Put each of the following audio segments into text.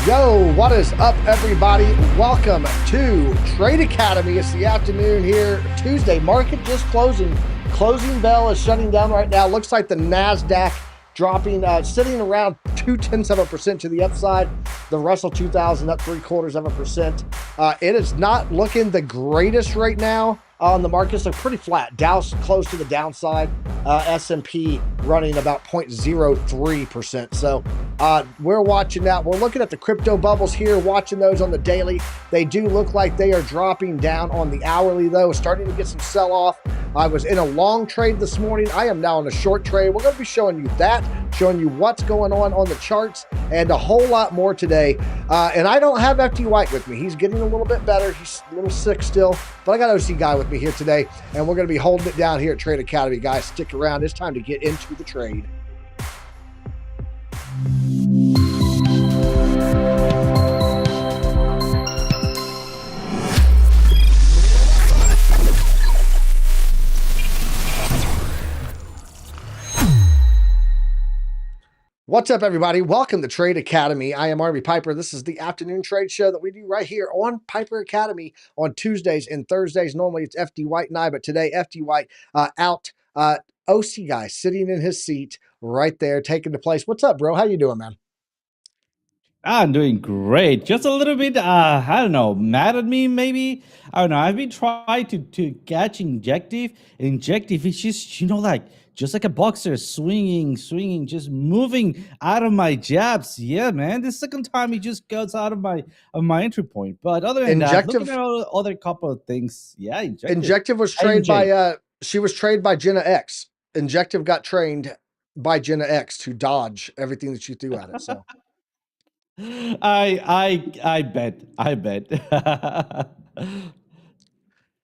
Yo, what is up, everybody? Welcome to Trade Academy. It's the afternoon here, Tuesday. Market just closing. Closing bell is shutting down right now. Looks like the NASDAQ dropping, sitting around 0.2% to the upside. The Russell 2000 up 0.75%. It is not looking the greatest right now on the markets. They're pretty flat. Dow's close to the downside. S&P running about 0.03%. So we're watching that. We're looking at the crypto bubbles here, watching those on the daily. They do look like they are dropping down on the hourly, though, starting to get some sell-off. I was in a long trade this morning. I am now in a short trade. We're going to be showing you that, showing you what's going on the charts, and a whole lot more today. And I don't have FT White with me. He's getting a little bit better. He's a little sick still, but I got OC Guy with me here today, and we're going to be holding it down here at Trade Academy. Guys, stick around. It's time to get into the trade. What's up, everybody? Welcome to Trade Academy. I am Arby Piper. This is the afternoon trade show that we do right here on Piper Academy on Tuesdays and Thursdays. Normally it's FD White and I, but today FD White out. OC Guy sitting in his seat right there, taking the place. What's up, bro? How you doing, man? I'm doing great. Just a little bit, I don't know, mad at me maybe. I don't know. I've been trying to catch Injective. Injective is just, just like a boxer, swinging, just moving out of my jabs. Yeah, man. The second time he just goes out of my entry point. But other than that, looking at other couple of things, yeah, Injective was trained by she was trained by Jenna X. Injective got trained by Jenna X to dodge everything that you threw at it. So I bet.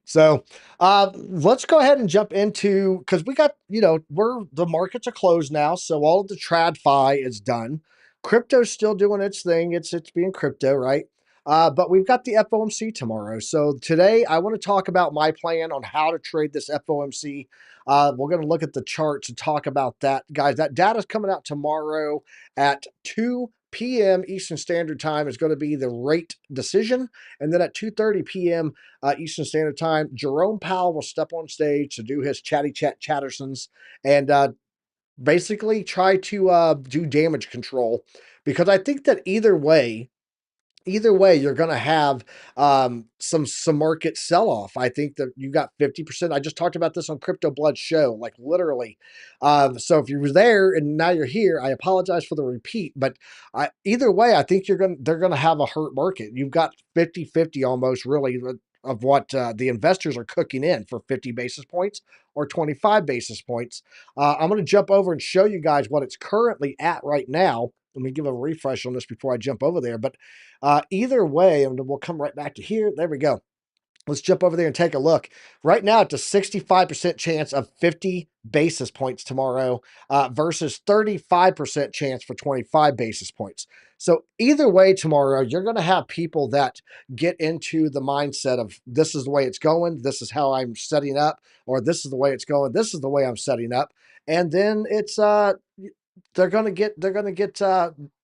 So let's go ahead and jump into, because we got, the markets are closed now. So all of the TradFi is done. Crypto's still doing its thing. It's being crypto, right? But we've got the FOMC tomorrow. So today I want to talk about my plan on how to trade this FOMC. We're going to look at the charts and talk about that. Guys, that data is coming out tomorrow at 2 p.m. Eastern Standard Time is going to be the rate decision. And then at 2:30 p.m. Eastern Standard Time, Jerome Powell will step on stage to do his chatty chattersons and basically try to do damage control, because I think that either way, you're going to have some market sell-off. I think that you got 50%. I just talked about this on Crypto Blood show, like literally. So if you were there and now you're here, I apologize for the repeat, but either way, I think they're going to have a hurt market. You've got 50-50 almost, really, of what the investors are cooking in for 50 basis points or 25 basis points. I'm going to jump over and show you guys what it's currently at right now. Let me give a refresh on this before I jump over there. But either way, and we'll come right back to here. There we go. Let's jump over there and take a look. Right now, it's a 65% chance of 50 basis points tomorrow versus 35% chance for 25 basis points. So either way tomorrow, you're going to have people that get into the mindset of this is the way it's going, this is how I'm setting up, or this is the way it's going, this is the way I'm setting up. And then it's they're going to get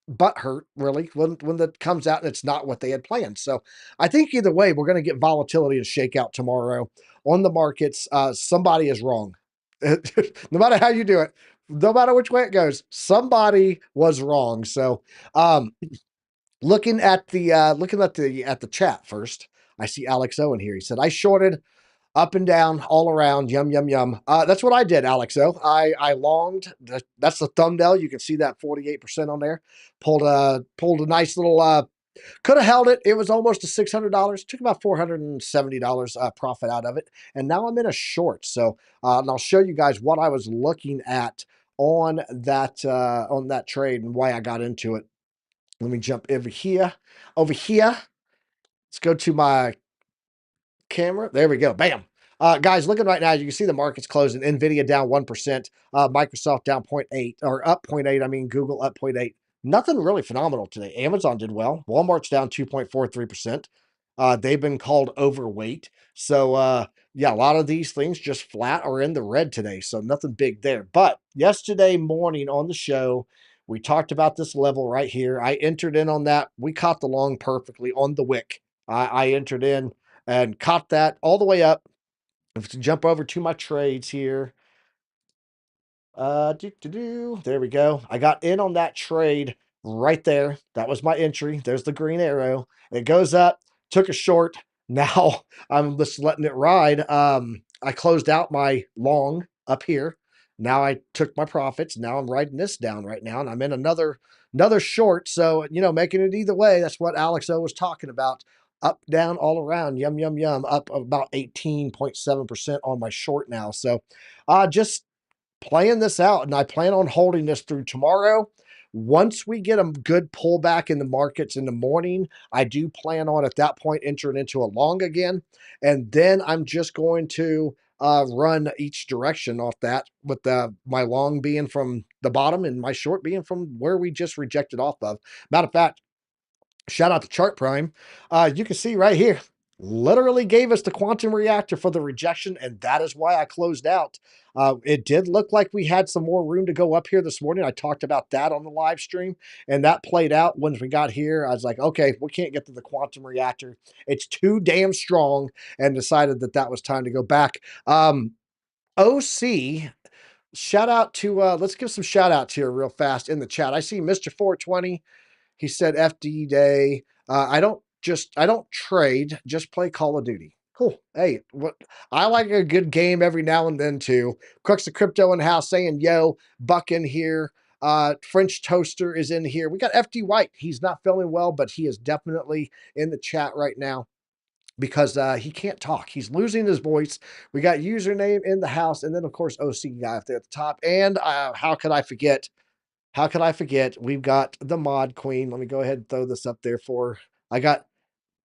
butt hurt, really, when that comes out and it's not what they had planned. So I think either way, we're going to get volatility and shakeout tomorrow on the markets. Somebody is wrong. No matter how you do it, no matter which way it goes, somebody was wrong. So looking at the chat first, I see Alex Owen here. He said, I shorted up and down, all around, yum, yum, yum. That's what I did, Alex. I longed. That's the thumbnail. You can see that 48% on there. Pulled a nice little. Could have held it. It was almost to $600. Took about $470 profit out of it, and now I'm in a short. So, and I'll show you guys what I was looking at on that trade and why I got into it. Let me jump over here. Let's go to my camera. There we go. Bam. Guys, looking right now, you can see the market's closing. NVIDIA down 1%, Microsoft down 0.8, or up 0.8. I mean, Google up 0.8. Nothing really phenomenal today. Amazon did well. Walmart's down 2.43%. They've been called overweight. So, yeah, a lot of these things just flat or in the red today. So nothing big there. But yesterday morning on the show, We talked about this level right here. I entered in on that. We caught the long perfectly on the wick. I entered in and caught that all the way up. If to jump over to my trades here, there we go. I got in on that trade right there. That was my entry. There's the green arrow. It goes up, took a short. Now I'm just letting it ride. I closed out my long up here. Now I took my profits. Now I'm riding this down right now, and I'm in another short. So, making it either way. That's what Alex O was talking about. Up, down, all around. Yum, yum, yum. Up about 18.7% on my short now. So just playing this out, and I plan on holding this through tomorrow. Once we get a good pullback in the markets in the morning, I do plan on at that point entering into a long again. And then I'm just going to run each direction off that, with my long being from the bottom and my short being from where we just rejected off of. Matter of fact, shout out to Chart Prime. You can see right here, literally gave us the quantum reactor for the rejection, and that is why I closed out. It did look like we had some more room to go up here this morning. I talked about that on the live stream, and that played out once we got here. I was like, okay, we can't get to the quantum reactor. It's too damn strong, and decided that that was time to go back. OC, shout out to, let's give some shout outs here real fast in the chat. I see Mr. 420. He said FD day. I don't trade, just play Call of Duty. Cool. Hey, what I like a good game every now and then too. Crux of Crypto in the house saying, yo, Buck in here. French Toaster is in here. We got FD White. He's not feeling well, but he is definitely in the chat right now because he can't talk. He's losing his voice. We got username in the house, and then of course OC guy up there at the top. And how could I forget? How could I forget? We've got the mod queen. Let me go ahead and throw this up there for. I got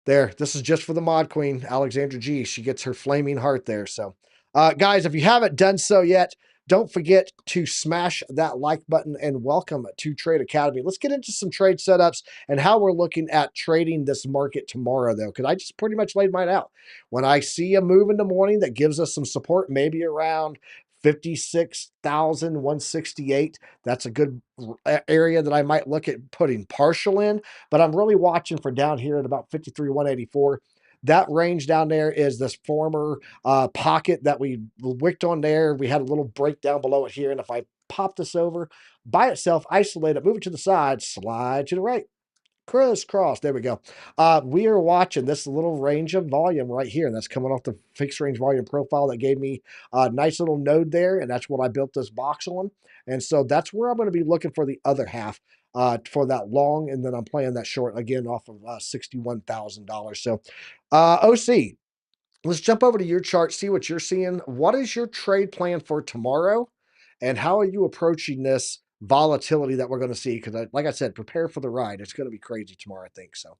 there. This is just for the mod queen, Alexandra G. She gets her flaming heart there. So, guys, if you haven't done so yet, don't forget to smash that like button and welcome to Trade Academy. Let's get into some trade setups and how we're looking at trading this market tomorrow, though, because I just pretty much laid mine out. When I see a move in the morning that gives us some support, maybe around 56,168. That's a good area that I might look at putting partial in, but I'm really watching for down here at about 53,184. That range down there is this former pocket that we wicked on there. We had a little breakdown below it here. And if I pop this over by itself, isolate it, move it to the side, slide to the right, crisscross. There we go. We are watching this little range of volume right here. And that's coming off the fixed range volume profile that gave me a nice little node there. And that's what I built this box on. And so that's where I'm going to be looking for the other half for that long. And then I'm playing that short again off of $61,000. So OC, let's jump over to your chart, see what you're seeing. What is your trade plan for tomorrow? And how are you approaching this volatility that we're going to see? Because, like I said, prepare for the ride. It's going to be crazy tomorrow, I think. So,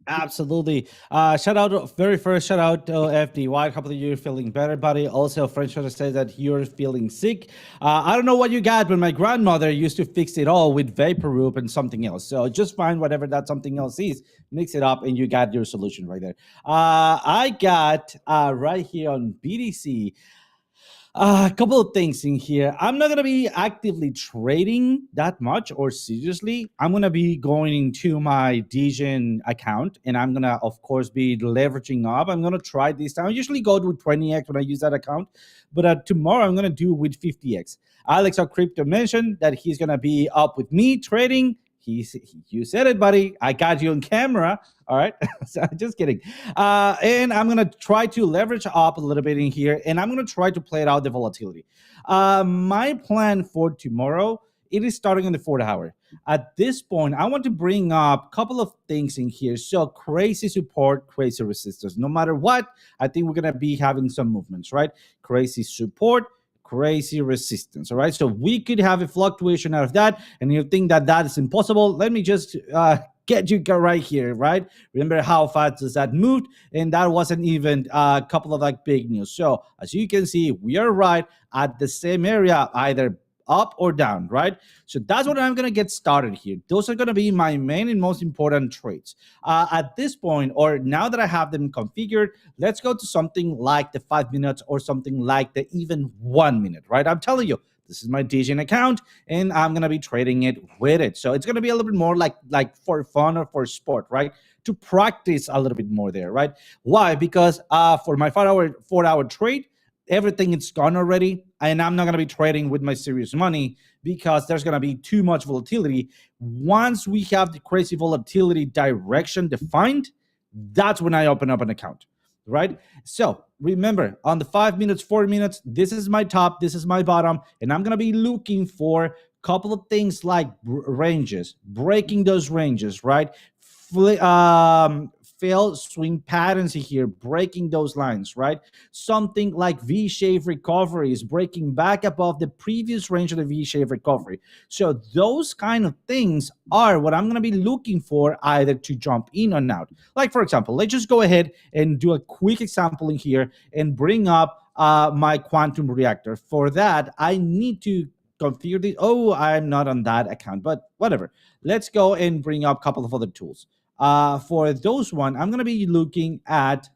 Absolutely. Shout out, very first shout out to FDY. Hope that you're feeling better, buddy. Also, French says that you're feeling sick. I don't know what you got, but my grandmother used to fix it all with Vaporub and something else. So just find whatever that something else is, mix it up, and you got your solution right there. I got right here on BDC. A couple of things in here. I'm not going to be actively trading that much or seriously. I'm going to be going into my Degen account and I'm going to, of course, be leveraging up. I'm going to try this time. I usually go with 20x when I use that account, but tomorrow I'm going to do with 50x. Alex of Crypto mentioned that he's going to be up with me trading. You said it, buddy. I got you on camera. All right. So, just kidding. And I'm going to try to leverage up a little bit in here, and I'm going to try to play it out the volatility. My plan for tomorrow, it is starting on the 4th hour. At this point, I want to bring up a couple of things in here. So crazy support, crazy resistance. No matter what, I think we're going to be having some movements, right? Crazy support, crazy resistance. All right. So we could have a fluctuation out of that. And you think that that is impossible. Let me just get you right here, right? Remember how fast does that move? And that wasn't even a couple of like big news. So as you can see, we are right at the same area, either up or down, right? So that's what I'm going to get started here. Those are going to be my main and most important trades. At this point, or now that I have them configured, let's go to something like the 5 minutes or something like the even 1 minute, right? I'm telling you, This is my DJing account, and I'm gonna be trading it with it. So it's gonna be a little bit more like for fun or for sport, right? To practice a little bit more there, right? Why? Because for my 4 hour trade, everything is gone already, and I'm not gonna be trading with my serious money because there's gonna be too much volatility. Once we have the crazy volatility direction defined, that's when I open up an account, right? So remember, on the 5 minutes, 4 minutes, this is my top, this is my bottom, and I'm gonna be looking for a couple of things like ranges, breaking those ranges, right? Failed swing patterns here, breaking those lines, right? Something like V-shaped recovery is breaking back above the previous range of the V-shaped recovery. So those kind of things are what I'm going to be looking for, either to jump in or out. Like, for example, let's just go ahead and do a quick example in here and bring up my quantum reactor. For that, I need to configure the, oh, I'm not on that account, but whatever. Let's go and bring up a couple of other tools. For those one, I'm going to be looking at,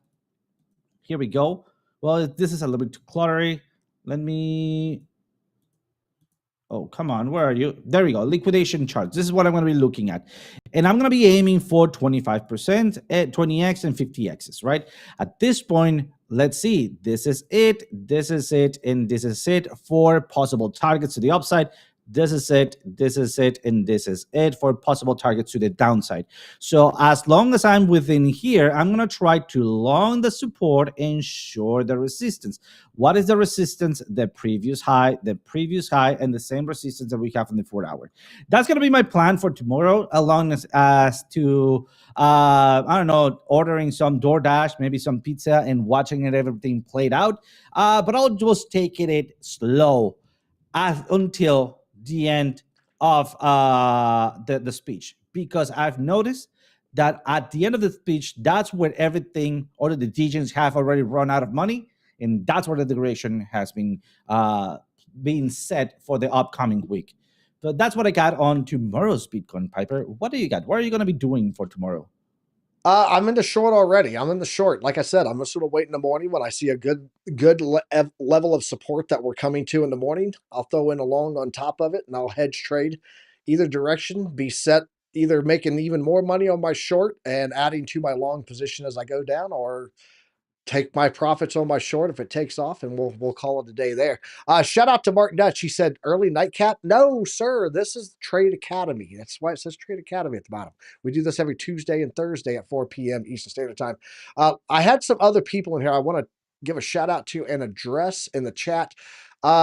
here we go. Well, this is a little bit too cluttery. Let me, oh, come on, where are you? There we go, liquidation charts. This is what I'm going to be looking at. And I'm going to be aiming for 25% at 20x and 50x's, right? At this point, let's see. This is it, and this is it for possible targets to the upside. This is it, and this is it for possible targets to the downside. So as long as I'm within here, I'm going to try to long the support and short the resistance. What is the resistance? The previous high, and the same resistance that we have in the 4 hour. That's going to be my plan for tomorrow, along as to, I don't know, ordering some DoorDash, maybe some pizza, and watching it, everything played out. But I'll just take it slow until the end of the speech, because I've noticed that at the end of the speech, that's where everything, all of the DJs have already run out of money, and that's where the duration has been being set for the upcoming week. So that's what I got on tomorrow's Bitcoin, Piper. What do you got? What are you going to be doing for tomorrow? I'm in the short already. I'm in the short. Like I said, I'm gonna sort of wait in the morning when I see a level of support that we're coming to in the morning. I'll throw in a long on top of it, and I'll hedge trade either direction. Be set, either making even more money on my short and adding to my long position as I go down, or take my profits on my short if it takes off, and we'll call it a day there. Shout out to Mark Dutch. He said early nightcap. No, sir. This is Trade Academy. That's why it says Trade Academy at the bottom. We do this every Tuesday and Thursday at 4 p.m. Eastern Standard Time. I had some other people in here I want to give a shout out to and address in the chat.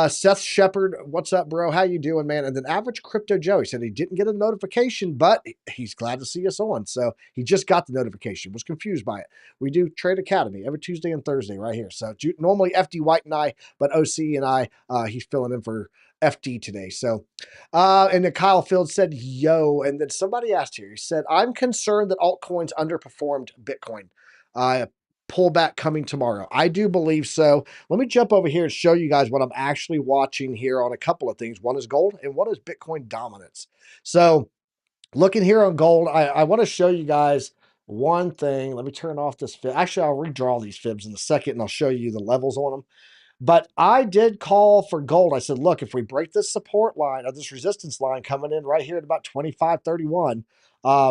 Seth Shepard, what's up, bro? How you doing, man? And then Average Crypto Joe, he said he didn't get a notification, but he's glad to see us on. So he just got the notification, was confused by it. We do Trade Academy every Tuesday and Thursday right here. So normally FD White and I, but OC and I, he's filling in for FD today. So, and then Kyle Field said, yo. And then somebody asked here, he said, I'm concerned that altcoins underperformed Bitcoin. Pullback coming tomorrow. I do believe so. Let me jump over here and show you guys what I'm actually watching here on a couple of things. One is gold and one is Bitcoin dominance. So looking here on gold, I want to show you guys one thing. Let me turn off this fib. Actually, I'll redraw these fibs in a second and I'll show you the levels on them. But I did call for gold. I said, look, if we break this support line or this resistance line coming in right here at about 25.31,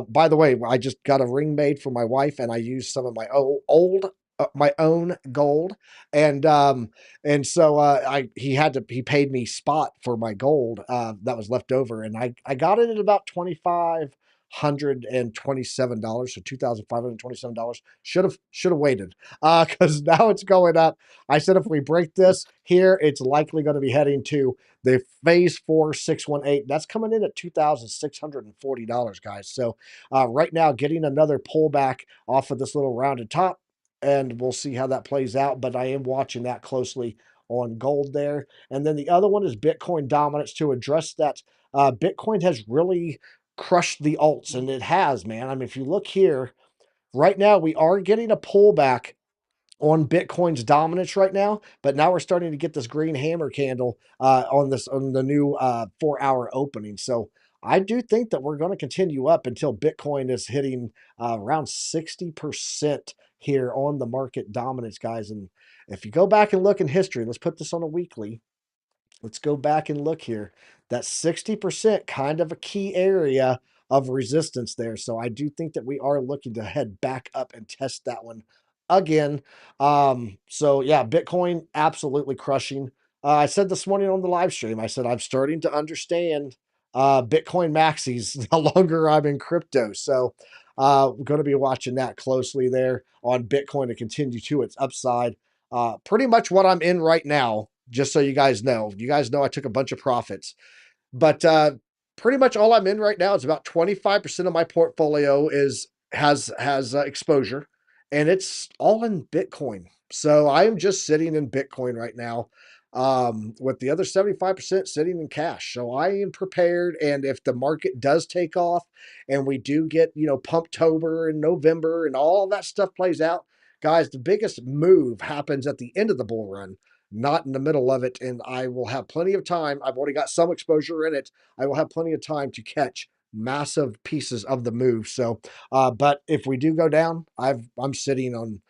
by the way, I just got a ring made for my wife and I used some of my old my own gold. And so he paid me spot for my gold that was left over. And I got it at about $2,527, so $2,527. Should have waited because now it's going up. I said if we break this here, it's likely going to be heading to the phase 4618. That's coming in at $2,640, guys. So right now, getting another pullback off of this little rounded top, and we'll see how that plays out. But I am watching that closely on gold there. And then the other one is Bitcoin dominance. To address that, Bitcoin has really crushed the alts, and it has, man. I mean, if you look here, right now we are getting a pullback on Bitcoin's dominance right now, but now we're starting to get this green hammer candle on the new 4 hour opening. So I do think that we're going to continue up until Bitcoin is hitting around 60% here on the market dominance, guys. And if you go back and look in history, let's put this on a weekly. Let's go back and look here. That 60% kind of a key area of resistance there. So I do think that we are looking to head back up and test that one again. So yeah, Bitcoin absolutely crushing. I said this morning on the live stream, I said I'm starting to understand Bitcoin maxis the longer I'm in crypto. So we're going to be watching that closely there on Bitcoin to continue to its upside. Pretty much what I'm in right now, just so you guys know. You guys know I took a bunch of profits. But pretty much all I'm in right now is about 25% of my portfolio is has exposure, and it's all in Bitcoin. So I am just sitting in Bitcoin right now, with the other 75% sitting in cash. So I am prepared, and if the market does take off, and we do get Pumptober and November and all that stuff plays out, guys, the biggest move happens at the end of the bull run, not in the middle of it. And I will have plenty of time. I've already got some exposure in it. I will have plenty of time to catch massive pieces of the move. So, but if we do go down, I'm sitting on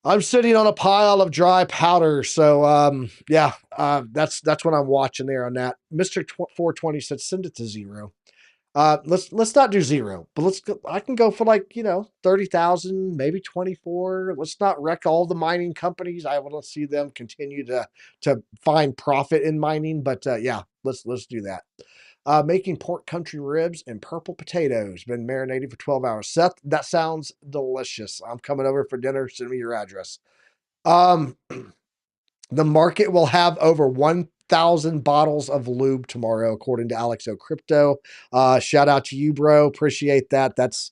a pile of dry powder. So, yeah, that's what I'm watching there on that. Mister 420 said send it to zero. Let's not do zero, but let's go. I can go for like 30,000, maybe 24. Let's not wreck all the mining companies. I want to see them continue to find profit in mining. But yeah, let's do that. Making pork country ribs and purple potatoes. Been marinating for 12 hours. Seth, that sounds delicious. I'm coming over for dinner. Send me your address. Um, the market will have over 1,000 bottles of lube tomorrow, according to Alex O Crypto. Shout out to you, bro. Appreciate that. That's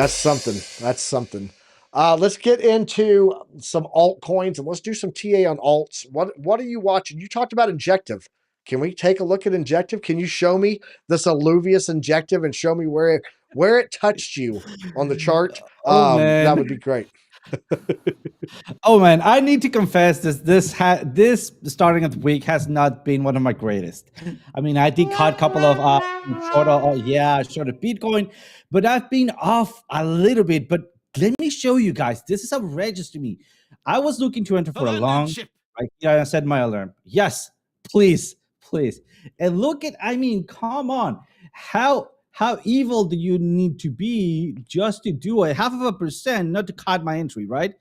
something. That's something. Let's get into some altcoins and let's do some TA on alts. What are you watching? You talked about Injective. Can we take a look at Injective? Can you show me this Alluvius Injective and show me where it touched you on the chart? Oh That would man. be great. Oh man, I need to confess this starting of the week has not been one of my greatest. I mean, I did cut a couple of short, yeah, short of Bitcoin, but I've been off a little bit. But let me show you guys. This is outrageous to me. I was looking to enter for a long. Right here, I set my alarm. Yes, please, please, and look at. I mean, come on, how evil do you need to be just to do a half of a percent, not to cut my entry, right?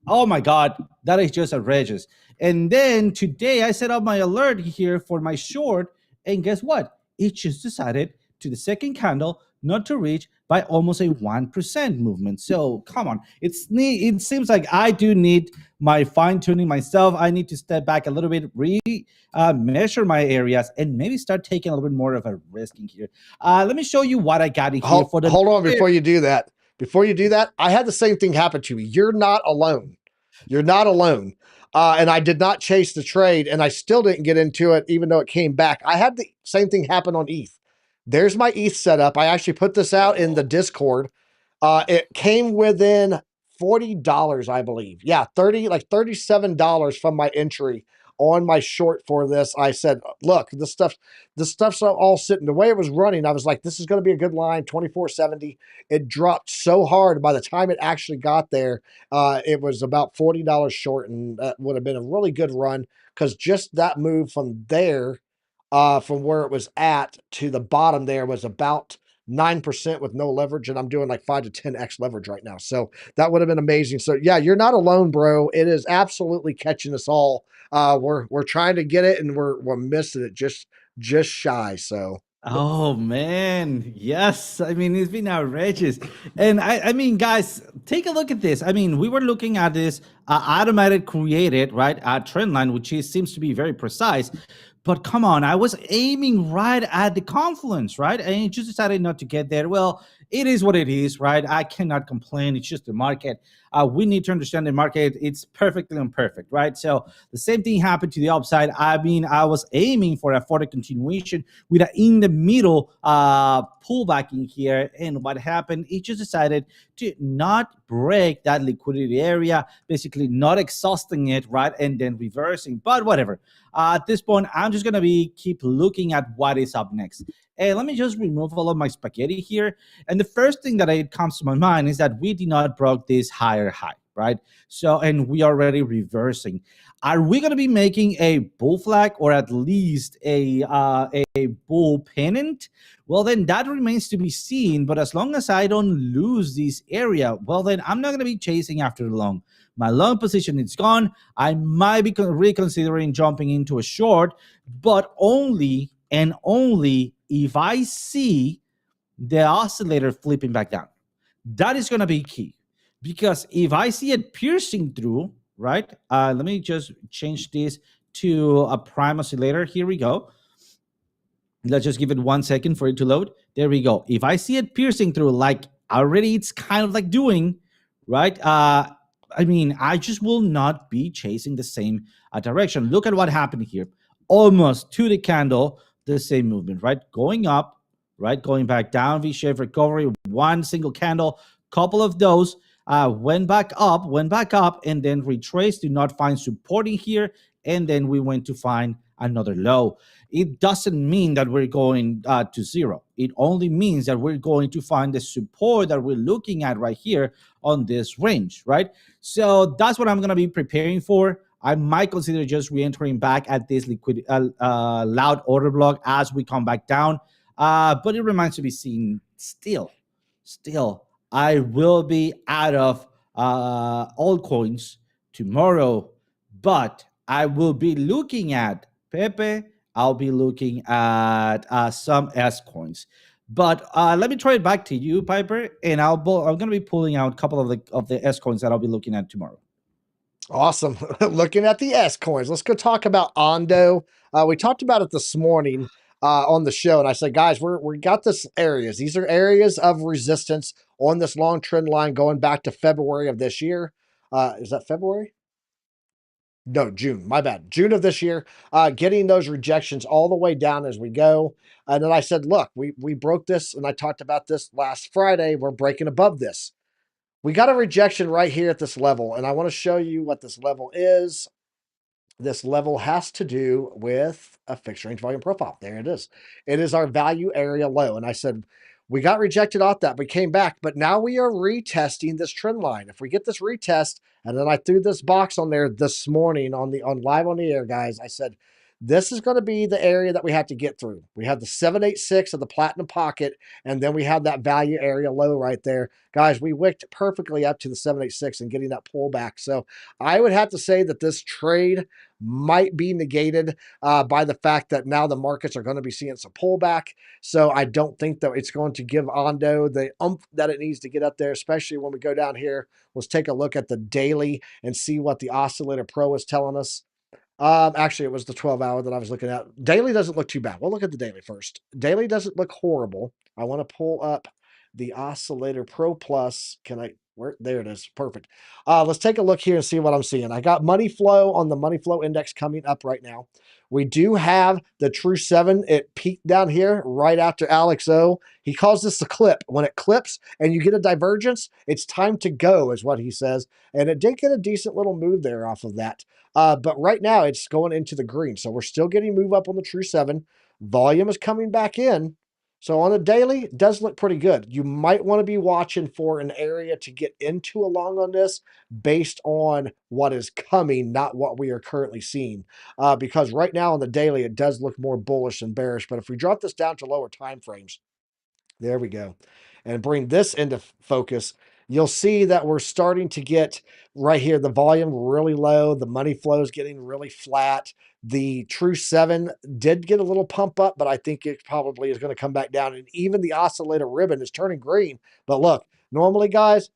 Oh my God, that is just outrageous. And then today I set up my alert here for my short, and guess what? It just decided to the second candle not to reach by almost a 1% movement. So come on, it seems like I do need my fine tuning myself. I need to step back a little bit, measure my areas, and maybe start taking a little bit more of a risk in here. Let me show you what I got in here for the. Hold on before you do that. Before you do that, I had the same thing happen to me. You're not alone. You're not alone. And I did not chase the trade, and I still didn't get into it, even though it came back. I had the same thing happen on ETH. There's my ETH setup. I actually put this out in the Discord. It came within $40, I believe. Yeah, $37 from my entry on my short for this. I said, look, this stuff's all sitting. The way it was running, I was like, this is going to be a good line, 24.70. It dropped so hard. By the time it actually got there, it was about $40 short, and that would have been a really good run because just that move from there, from where it was at to the bottom there was about 9% with no leverage, and I'm doing like 5 to 10x leverage right now. So that would have been amazing. So yeah, you're not alone, bro. It is absolutely catching us all. We're trying to get it, and we're missing it just shy. So Oh man, yes. I mean, it's been outrageous, and I mean, guys, take a look at this. I mean, we were looking at this automated created right trend line, which seems to be very precise. But come on, I was aiming right at the confluence, right, and it just decided not to get there. Well, it is what it is, right? I cannot complain. It's just the market. We need to understand the market. It's perfectly imperfect, right? So the same thing happened to the upside. I mean, I was aiming for a continuation with an in the middle pullback in here. And what happened? It just decided to not break that liquidity area, basically not exhausting it, right? And then reversing. But whatever. At this point, I'm just going to keep looking at what is up next. And let me just remove all of my spaghetti here. And the first thing that comes to my mind is that we did not broke this higher high, right? So, and we are already reversing. Are we going to be making a bull flag or at least a bull pennant? Well, then that remains to be seen. But as long as I don't lose this area, well, then I'm not going to be chasing after the long. My long position is gone. I might be reconsidering jumping into a short, but only and only if I see the oscillator flipping back down. That is going to be key because if I see it piercing through, right? Let me just change this to a prime oscillator. Here we go. Let's just give it 1 second for it to load. There we go. If I see it piercing through, like already it's kind of like doing, right? I mean, I just will not be chasing the same direction. Look at what happened here. Almost to the candle, the same movement, right? Going up, right? Going back down, V-shaped recovery, one single candle, couple of those, went back up, and then retraced, did not find supporting here, and then we went to find another low. It doesn't mean that we're going to zero. It only means that we're going to find the support that we're looking at right here on this range, right? So that's what I'm going to be preparing for. I might consider just re-entering back at this liquid loud order block as we come back down. But it remains to be seen. Still, I will be out of altcoins tomorrow, but I will be looking at Pepe. I'll be looking at some S coins. But let me try it back to you, Piper, and I'm going to be pulling out a couple of the S coins that I'll be looking at tomorrow. Awesome. Looking at the S coins. Let's go talk about Ondo. We talked about it this morning on the show, and I said, guys, we got this areas. These are areas of resistance on this long trend line going back to February of this year. Is that February? No, June. My bad. June of this year. Getting those rejections all the way down as we go. And then I said, look, we broke this, and I talked about this last Friday. We're breaking above this. We got a rejection right here at this level, and I want to show you what this level is. This level has to do with a fixed range volume profile. There it is. It is our value area low. And I said, we got rejected off that, but came back. But now we are retesting this trend line. If we get this retest, and then I threw this box on there this morning on live on the air, guys. I said, this is going to be the area that we have to get through. We have the 786 of the platinum pocket, and then we have that value area low right there. Guys, we wicked perfectly up to the 786 and getting that pullback. So I would have to say that this trade might be negated by the fact that now the markets are going to be seeing some pullback. So I don't think that it's going to give Ondo the oomph that it needs to get up there, especially when we go down here. Let's take a look at the daily and see what the Oscillator Pro is telling us. Actually, it was the 12-hour that I was looking at. Daily doesn't look too bad. We'll look at the daily first. Daily doesn't look horrible. I want to pull up the Oscillator Pro Plus. Can I? Where? There it is. Perfect. Let's take a look here and see what I'm seeing. I got money flow on the money flow index coming up right now. We do have the True 7. It peaked down here right after Alex O. He calls this the clip. When it clips and you get a divergence, it's time to go, is what he says. And it did get a decent little move there off of that. But right now it's going into the green. So we're still getting move up on the True 7. Volume is coming back in. So on the daily, it does look pretty good. You might want to be watching for an area to get into along on this based on what is coming, not what we are currently seeing. Because right now on the daily, it does look more bullish than bearish. But if we drop this down to lower time frames, there we go, and bring this into focus, you'll see that we're starting to get right here the volume really low. The money flow is getting really flat. The True 7 did get a little pump up, but I think it probably is going to come back down. And even the oscillator ribbon is turning green. But look, normally, guys,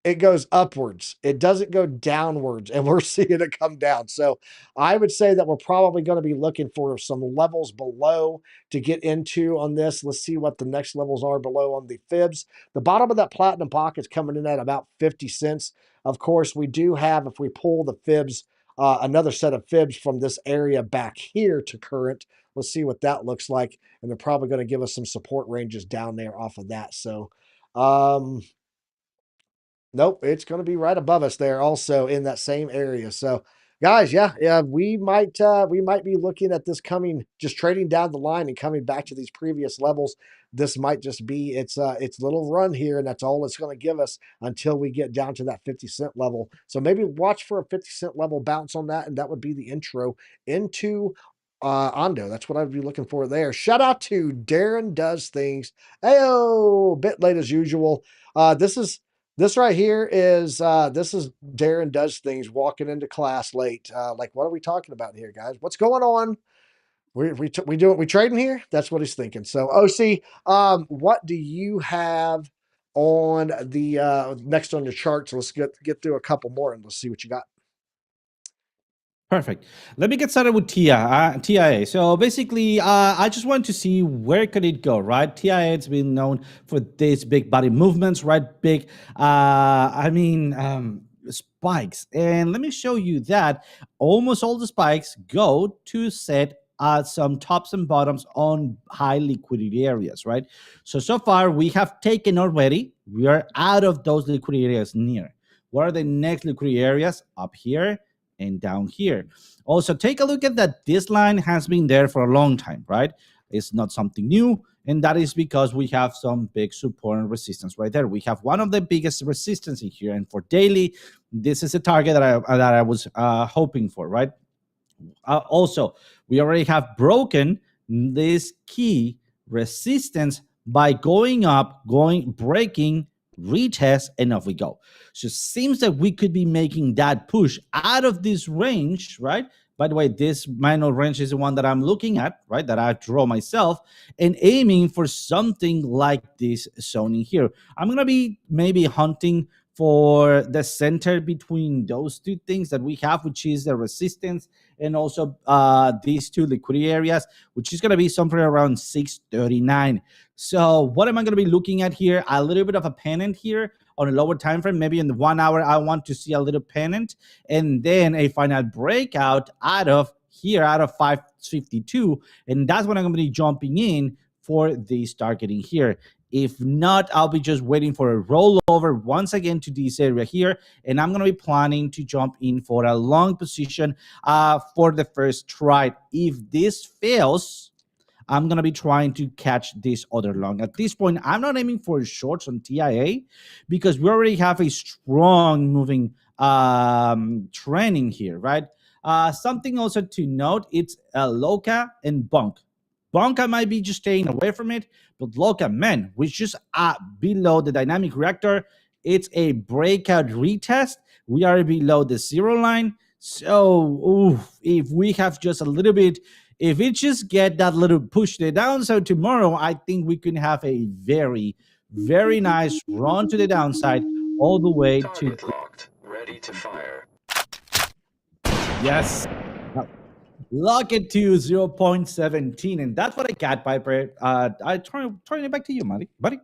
it goes upwards. It doesn't go downwards, and we're seeing it come down. So I would say that we're probably going to be looking for some levels below to get into on this. Let's see what the next levels are below on the fibs. The bottom of that platinum pocket's coming in at about 50 cents. Of course, we do have, if we pull the fibs, another set of fibs from this area back here to current. Let's see what that looks like. And they're probably going to give us some support ranges down there off of that. So, nope, it's going to be right above us there also in that same area. So Guys, yeah, we might be looking at this coming, just trading down the line and coming back to these previous levels. This might just be its little run here, and that's all it's going to give us until we get down to that 50 cent level. So maybe watch for a 50 cent level bounce on that, and that would be the intro into Ondo. That's what I'd be looking for there. Shout out to Darren Does Things. Heyo, bit late as usual. This right here is this is Darren Does Things walking into class late. Like, what are we talking about here, guys? What's going on? We trading here? That's what he's thinking. So, OC, what do you have on the next on your chart? So let's get through a couple more and let's see what you got. Perfect. Let me get started with TIA. So basically, I just want to see where could it go, right? TIA has been known for these big body movements, right? Big, spikes. And let me show you that almost all the spikes go to set some tops and bottoms on high liquidity areas, right? So far we have taken already. We are out of those liquidity areas near. What are the next liquidity areas? Up here and down here. Also, take a look at that. This line has been there for a long time, right? It's not something new, and that is because we have some big support and resistance right there. We have one of the biggest resistance in here, and for daily, this is a target that I was hoping for, right? Also, we already have broken this key resistance by going up, breaking, retest, and off we go. So it seems that we could be making that push out of this range, right? By the way, this minor range is the one that I'm looking at, right? That I draw myself and aiming for something like this zone in here. I'm going to be maybe hunting for the center between those two things that we have, which is the resistance and also these two liquidity areas, which is going to be somewhere around 639. So what am I going to be looking at here? A little bit of a pennant here on a lower time frame. Maybe in the 1 hour, I want to see a little pennant, and then a final breakout out of here, out of 552, and that's when I'm going to be jumping in for this targeting here. If not, I'll be just waiting for a rollover once again to this area here, and I'm going to be planning to jump in for a long position for the first try. If this fails, I'm going to be trying to catch this other long. At this point, I'm not aiming for shorts on TIA because we already have a strong moving trending here, right? Something also to note, it's Loca and Bunk. Bunk, I might be just staying away from it, but Loca, man, which just below the dynamic reactor. It's a breakout retest. We are below the zero line. So if we have just a little bit, if it just get that little push there down, so tomorrow I think we can have a very, very nice run to the downside all the way to Target locked. Ready to fire. yes. Lock it to 0.17, and that's what I got, Piper. I turn it back to you, buddy.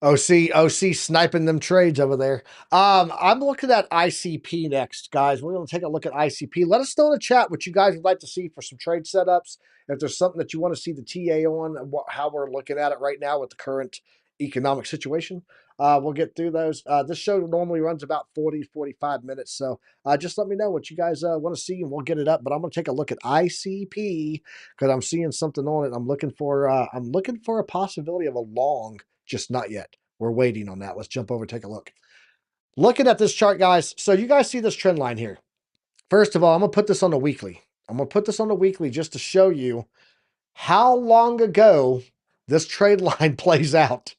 OC sniping them trades over there. I'm looking at ICP next, guys. We're going to take a look at ICP. Let us know in the chat what you guys would like to see for some trade setups. If there's something that you want to see the TA on, how we're looking at it right now with the current economic situation. We'll get through those. This show normally runs about 40-45 minutes. So just let me know what you guys want to see and we'll get it up. But I'm going to take a look at ICP because I'm seeing something on it. I'm looking for a possibility of a long, just not yet. We're waiting on that. Let's jump over and take a look. Looking at this chart, guys. So you guys see this trend line here. First of all, I'm going to put this on the weekly. I'm going to put this on the weekly just to show you how long ago this trade line plays out.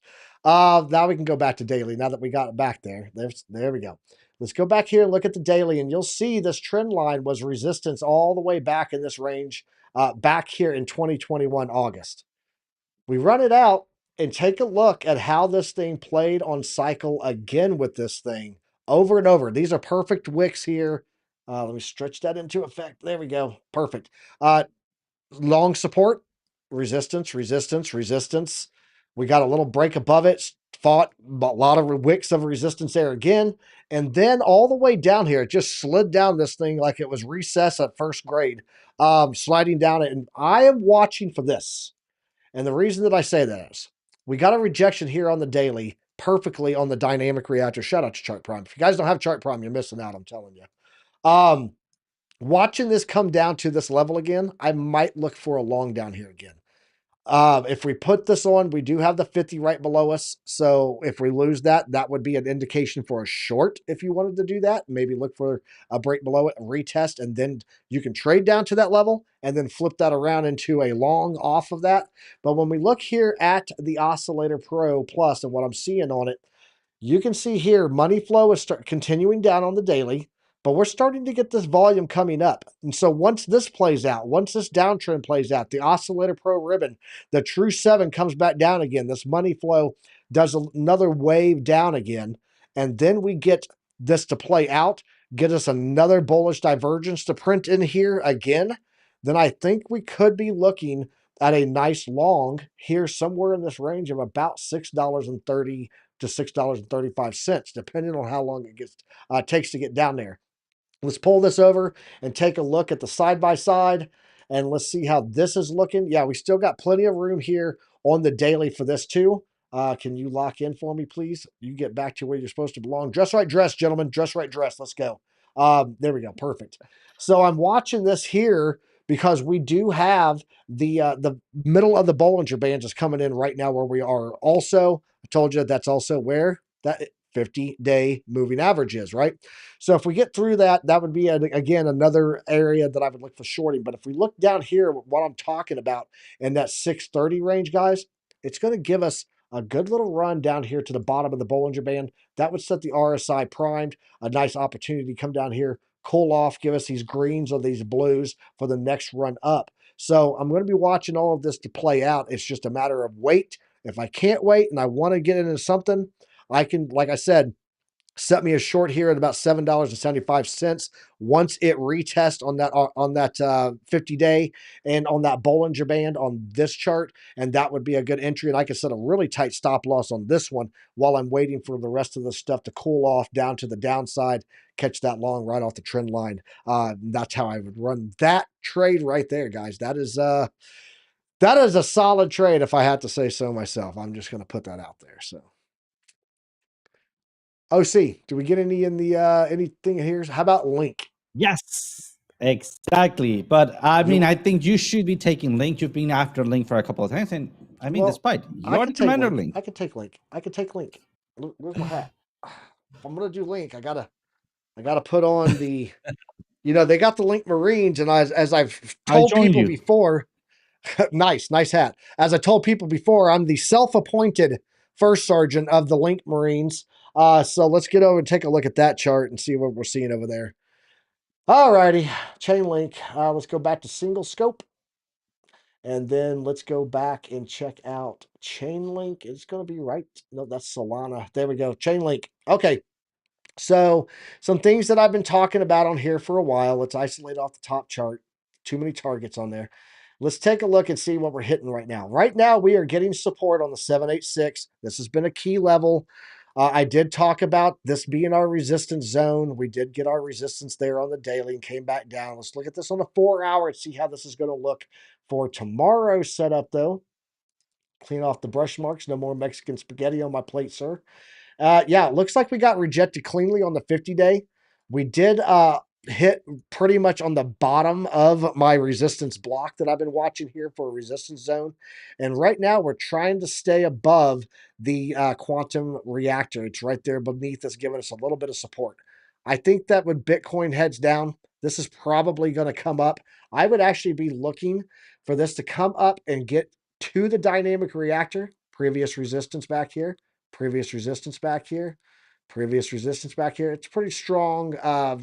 Now we can go back to daily now that we got it back there. There we go. Let's go back here and look at the daily, and you'll see this trend line was resistance all the way back in this range back here in 2021 August. We run it out and take a look at how this thing played on cycle again with this thing over and over. These are perfect wicks here. Let me stretch that into effect. There we go. Perfect. Long support, resistance, resistance, resistance. We got a little break above it, fought a lot of wicks of resistance there again. And then all the way down here, it just slid down this thing like it was recess at first grade, sliding down it. And I am watching for this. And the reason that I say that is we got a rejection here on the daily perfectly on the dynamic reactor. Shout out to Chart Prime. If you guys don't have Chart Prime, you're missing out, I'm telling you. Um, Watching this come down to this level again, I might look for a long down here again. If we put this on, we do have the 50 right below us. So if we lose that, that would be an indication for a short if you wanted to do that. Maybe look for a break below it, retest, and then you can trade down to that level and then flip that around into a long off of that. But when we look here at the Oscillator Pro Plus and what I'm seeing on it, you can see here money flow is continuing down on the daily, but we're starting to get this volume coming up. And so once this plays out, once this downtrend plays out, the Oscillator Pro ribbon, the True 7 comes back down again. This money flow does another wave down again. And then we get this to play out, get us another bullish divergence to print in here again. Then I think we could be looking at a nice long here somewhere in this range of about $6.30 to $6.35, depending on how long it takes to get down there. Let's pull this over and take a look at the side-by-side, and let's see how this is looking. Yeah, we still got plenty of room here on the daily for this too. Can you lock in for me, please? You get back to where you're supposed to belong. Dress right dress, gentlemen. Dress right dress. Let's go. There we go. Perfect. So I'm watching this here because we do have the middle of the Bollinger Bands is coming in right now where we are. Also, I told you that's also where that 50-day moving average is, right? So if we get through that, that would be, again, another area that I would look for shorting. But if we look down here, what I'm talking about in that 630 range, guys, it's going to give us a good little run down here to the bottom of the Bollinger Band. That would set the RSI primed, a nice opportunity to come down here, cool off, give us these greens or these blues for the next run up. So I'm going to be watching all of this to play out. It's just a matter of wait. If I can't wait and I want to get into something, I can, like I said, set me a short here at about $7.75 once it retests on that 50-day and on that Bollinger Band on this chart, and that would be a good entry. And I can set a really tight stop loss on this one while I'm waiting for the rest of the stuff to cool off down to the downside, catch that long right off the trend line. That's how I would run that trade right there, guys. That is a solid trade if I had to say so myself. I'm just going to put that out there. So. OC, do we get any in the anything here? How about Link? Yes, exactly. But I mean, You I think you should be taking Link. You've been after Link for a couple of times, and I mean, well, despite I you're can the take commander of Link. Link. I can take Link. I can take Link. Where's my hat? If I'm gonna do Link, I gotta put on the. They got the Link Marines, and as I've I told join people you. before, nice hat. As I told people before, I'm the self-appointed first sergeant of the Link Marines. So let's get over and take a look at that chart and see what we're seeing over there. Alrighty, chain link. Let's go back to single scope. And then let's go back and check out Chainlink. It's going to be right. No, that's Solana. There we go. Chainlink. Okay. So some things that I've been talking about on here for a while. Let's isolate off the top chart. Too many targets on there. Let's take a look and see what we're hitting right now. Right now, we are getting support on the 786. This has been a key level. I did talk about this being our resistance zone. We did get our resistance there on the daily and came back down. Let's look at this on the 4-hour and see how this is going to look for tomorrow's setup, though. Clean off the brush marks. No more Mexican spaghetti on my plate, sir. Yeah, it looks like we got rejected cleanly on the 50-day. We did hit pretty much on the bottom of my resistance block that I've been watching here for a resistance zone. And right now we're trying to stay above the quantum reactor. It's right there beneath us, giving us a little bit of support. I think that when Bitcoin heads down, this is probably going to come up. I would actually be looking for this to come up and get to the dynamic reactor, previous resistance back here, previous resistance back here, previous resistance back here. It's a pretty strong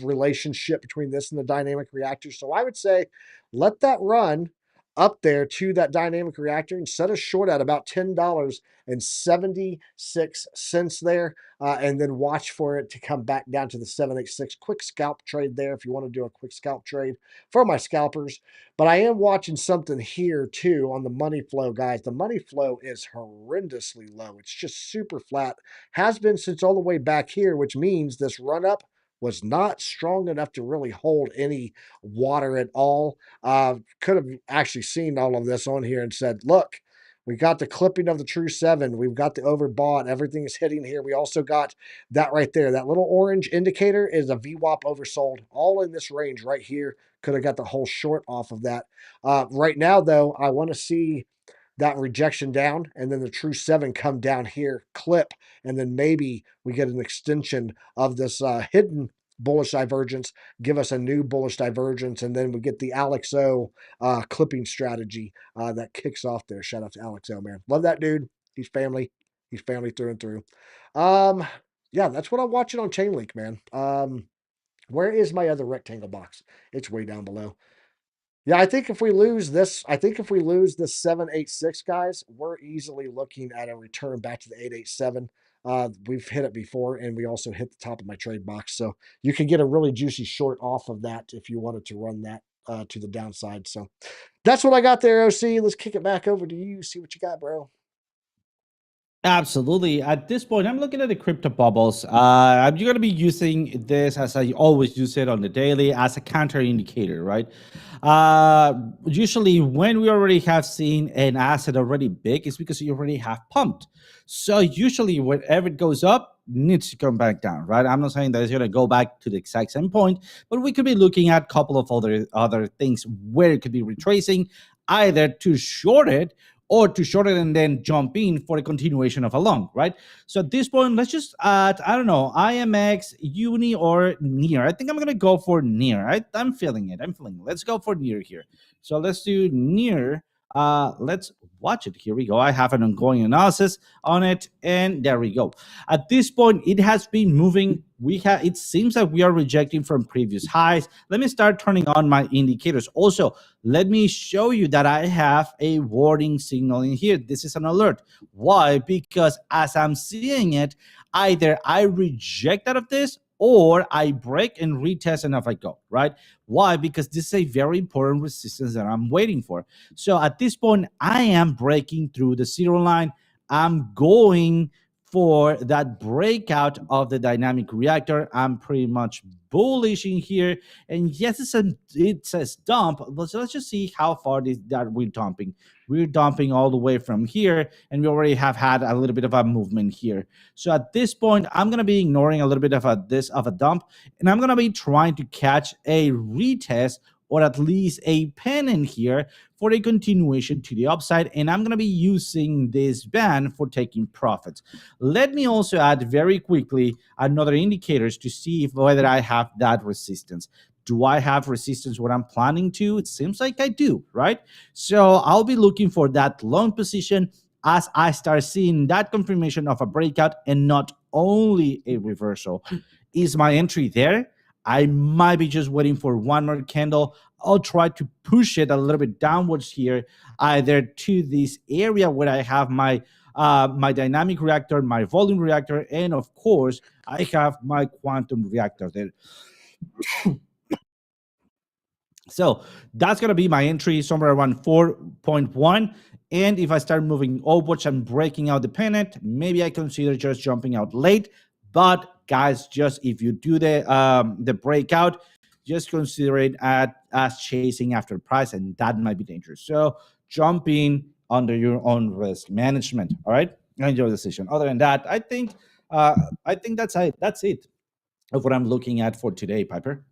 relationship between this and the dynamic reactor. So I would say let that run up there to that dynamic reactor and set a short at about $10.76 there, and then watch for it to come back down to the 786. Quick scalp trade there if you want to do a quick scalp trade for my scalpers. But I am watching something here too on the money flow, guys. The money flow is horrendously low. It's just super flat. Has been since all the way back here, which means this run up was not strong enough to really hold any water at all. Could have actually seen all of this on here and said, look, We got the clipping of the true 7. We've got the overbought. Everything is hitting here. We also got that right there. That little orange indicator is a VWAP oversold, all in this range right here. Could have got the whole short off of that. Right now, though, I want to see that rejection down and then the true 7 come down here, clip, and then maybe we get an extension of this hidden bullish divergence, give us a new bullish divergence, and then we get the Alex O clipping strategy that kicks off there. Shout out to Alex O, man. Love that dude. He's family. He's family through and through. Um, yeah, that's what I'm watching on Chainlink, man. Where is my other rectangle box? It's way down below. Yeah, I think if we lose this 786, guys, we're easily looking at a return back to the 887. We've hit it before, and we also hit the top of my trade box. So you can get a really juicy short off of that if you wanted to run that to the downside. So that's what I got there, OC. Let's kick it back over to you. See what you got, bro. Absolutely. At this point, I'm looking at the crypto bubbles. I'm going to be using this as I always use it on the daily as a counter indicator, right? Usually, when we already have seen an asset already big, it's because you already have pumped. So usually, whenever it goes up, needs to come back down, right? I'm not saying that it's going to go back to the exact same point, but we could be looking at a couple of other things where it could be retracing, either to short it or to short it and then jump in for a continuation of a long, right? So at this point, let's just add, I don't know, IMX, Uni, or Near. I think I'm going to go for Near. I'm feeling it. Let's go for Near here. So let's do Near. Let's watch it. Here we go. I have an ongoing analysis on it, and there we go. At this point, it has been moving. It seems that we are rejecting from previous highs. Let me start turning on my indicators. Also, let me show you that I have a warning signal in here. This is an alert. Why? Because as I'm seeing it, either I reject out of this or I break and retest and off I go, right? Why? Because this is a very important resistance that I'm waiting for. So at this point, I am breaking through the 0 line. I'm going for that breakout of the dynamic reactor. I'm pretty much bullish in here. And yes, it says dump, but let's just see how far that we're dumping. We're dumping all the way from here, and we already have had a little bit of a movement here. So at this point, I'm going to be ignoring a little bit of a dump, and I'm going to be trying to catch a retest or at least a pennant here for a continuation to the upside. And I'm going to be using this band for taking profits. Let me also add very quickly another indicators to see whether I have that resistance. Do I have resistance what I'm planning to? It seems like I do, right? So I'll be looking for that long position as I start seeing that confirmation of a breakout and not only a reversal. Is my entry there? I might be just waiting for one more candle. I'll try to push it a little bit downwards here, either to this area where I have my dynamic reactor, my volume reactor, and of course, I have my quantum reactor there. So that's going to be my entry somewhere around 4.1. And if I start moving upwards and breaking out the pennant, maybe I consider just jumping out late. But guys, just if you do the breakout, just consider it as chasing after the price, and that might be dangerous. So jump in under your own risk management. All right, and your decision. Other than that, I think that's it of what I'm looking at for today, Piper.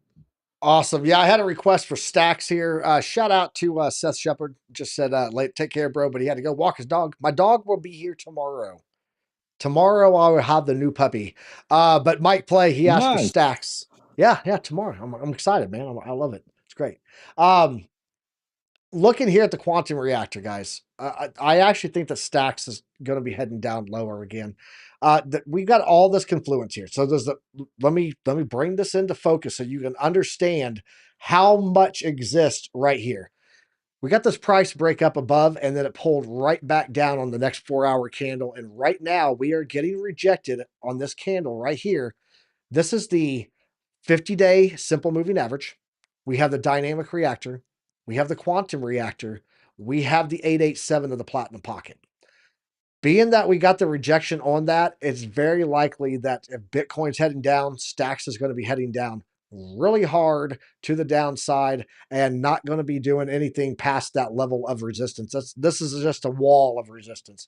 Awesome. Yeah, I had a request for stacks here. Shout out to Seth Shepard. Just said, late, take care, bro. But he had to go walk his dog. My dog will be here tomorrow. Tomorrow I will have the new puppy. But Mike Play, he asked for Nice. stacks. Yeah, tomorrow. I'm excited, man. I love it. It's great. Looking here at the quantum reactor, guys, I actually think that stacks is going to be heading down lower again. We've got all this confluence here. So let me bring this into focus so you can understand how much exists right here. We got this price break up above, and then it pulled right back down on the next 4-hour candle. And right now we are getting rejected on this candle right here. This is the 50-day simple moving average. We have the dynamic reactor. We have the quantum reactor. We have the 887 of the platinum pocket. Being that we got the rejection on that, it's very likely that if Bitcoin's heading down, stacks is going to be heading down really hard to the downside and not going to be doing anything past that level of resistance. This is just a wall of resistance.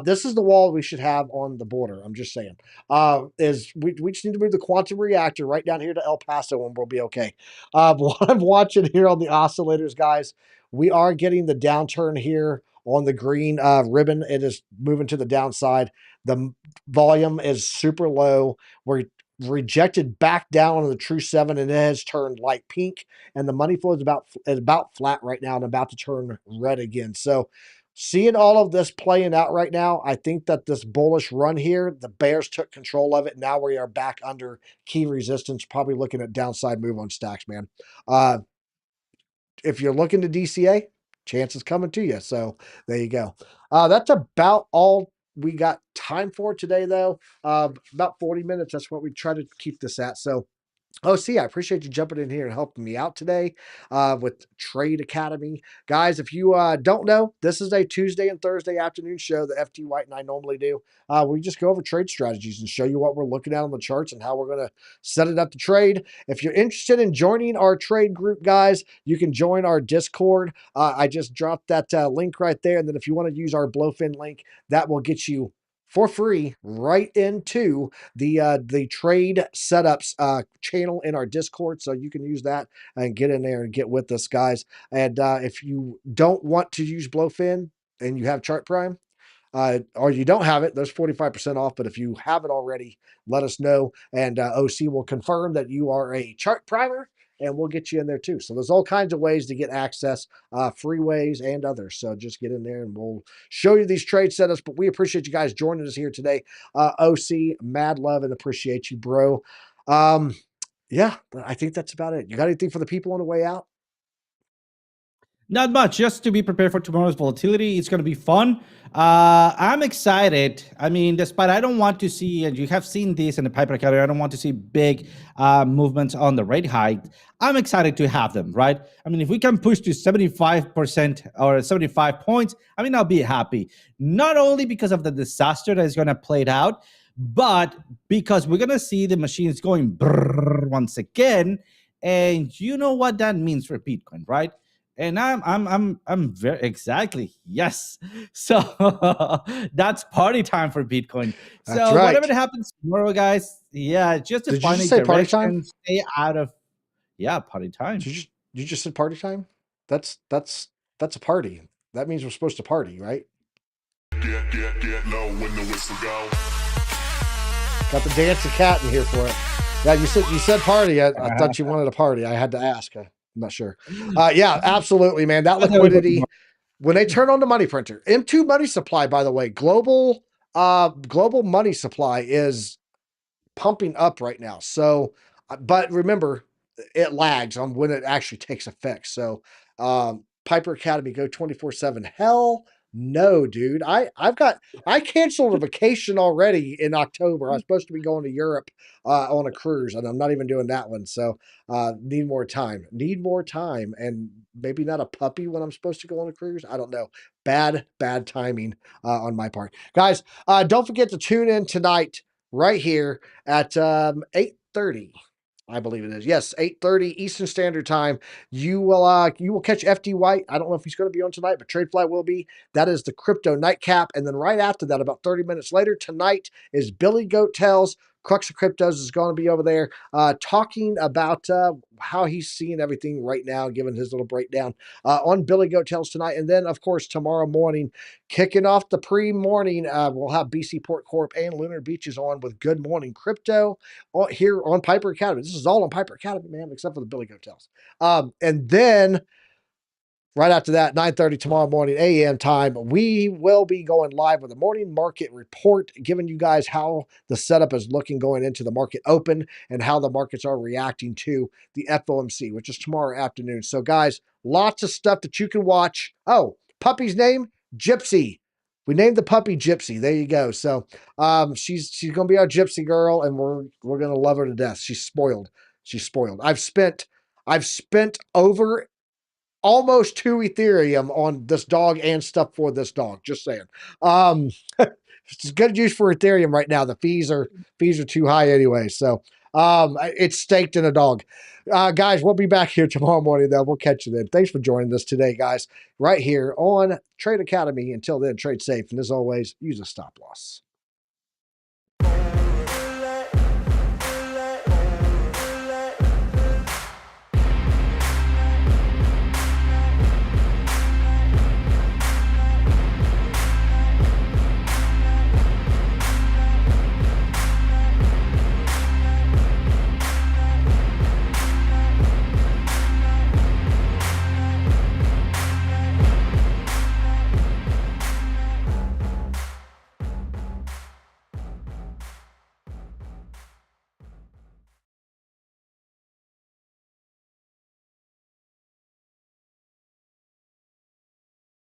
This is the wall we should have on the border. I'm just saying. Is we just need to move the quantum reactor right down here to El Paso and we'll be okay. What I'm watching here on the oscillators, guys, we are getting the downturn here on the green ribbon. It is moving to the downside. The volume is super low. We're rejected back down on the true 7 and it has turned light pink and the money flow is about flat right now and about to turn red again. So seeing all of this playing out right now, I think that this bullish run here, the bears took control of it. Now we are back under key resistance, probably looking at downside move on stacks, man. If you're looking to DCA, chance is coming to you. So there you go. That's about all we got time for today, though. About 40 minutes. That's what we try to keep this at. So Oh, see, I appreciate you jumping in here and helping me out today with Trade Academy. Guys, if you don't know, this is a Tuesday and Thursday afternoon show that FT White and I normally do. We just go over trade strategies and show you what we're looking at on the charts and how we're going to set it up to trade. If you're interested in joining our trade group, guys, you can join our Discord. I just dropped that link right there. And then if you want to use our Blowfin link, that will get you for free right into the trade setups channel in our Discord, so you can use that and get in there and get with us, guys. And if you don't want to use Blowfin and you have Chart Prime, or you don't have it, there's 45% off. But if you have it already, let us know, and OC will confirm that you are a chart primer, and we'll get you in there too. So there's all kinds of ways to get access, free ways and others. So just get in there and we'll show you these trade setups. But we appreciate you guys joining us here today. OC, mad love and appreciate you, bro. Yeah, I think that's about it. You got anything for the people on the way out? Not much, just to be prepared for tomorrow's volatility. It's going to be fun. I'm excited. I mean, despite I don't want to see, and you have seen this in the Piper Academy, I don't want to see big movements on the rate hike. I'm excited to have them, right? I mean, if we can push to 75% or 75 points, I mean, I'll be happy. Not only because of the disaster that is going to play it out, but because we're going to see the machines going brrr once again. And you know what that means for Bitcoin, right? And I'm very exactly yes. So that's party time for Bitcoin. That's So right. whatever happens tomorrow, guys, yeah, just to Did you find just a say party time? direction, stay out of party time. You just said party time? That's a party. That means we're supposed to party, right? Get low when the whistle go. Got the dancing cat in here for it. Yeah, you said party. I thought you wanted a party. I had to ask. I'm not sure. Yeah, absolutely, man. That liquidity when they turn on the money printer, M2 money supply. By the way, global money supply is pumping up right now. So, but remember, it lags on when it actually takes effect. So, Piper Academy go 24/7. Hell no, dude. I canceled a vacation already in October. I was supposed to be going to Europe on a cruise, and I'm not even doing that one. So, need more time. Need more time, and maybe not a puppy when I'm supposed to go on a cruise. I don't know. Bad timing on my part, guys. Don't forget to tune in tonight right here at 8:30. I believe it is. Yes, 8:30 Eastern Standard Time. You will catch FD White. I don't know if he's going to be on tonight, but TradeFly will be. That is the crypto nightcap. And then right after that, about 30 minutes later, tonight is Billy Goat Tells. Crux of Cryptos is going to be over there talking about how he's seeing everything right now, giving his little breakdown on Billy Goat Tells tonight. And then, of course, tomorrow morning, kicking off the pre-morning, we'll have BC Port Corp and Lunar Beaches on with Good Morning Crypto here on Piper Academy. This is all on Piper Academy, man, except for the Billy Goat Tells. And then right after that, 9:30 tomorrow morning AM time, we will be going live with a morning market report, giving you guys how the setup is looking going into the market open and how the markets are reacting to the FOMC, which is tomorrow afternoon. So, guys, lots of stuff that you can watch. Oh, puppy's name, Gypsy. We named the puppy Gypsy. There you go. So, she's gonna be our Gypsy girl, and we're gonna love her to death. She's spoiled. She's spoiled. I've spent over almost 2 Ethereum on this dog and stuff for this dog. Just saying. It's good use for Ethereum right now. The fees are too high anyway. So It's staked in a dog. Guys, we'll be back here tomorrow morning, though. We'll catch you then. Thanks for joining us today, guys, right here on Trade Academy. Until then, trade safe. And as always, use a stop loss.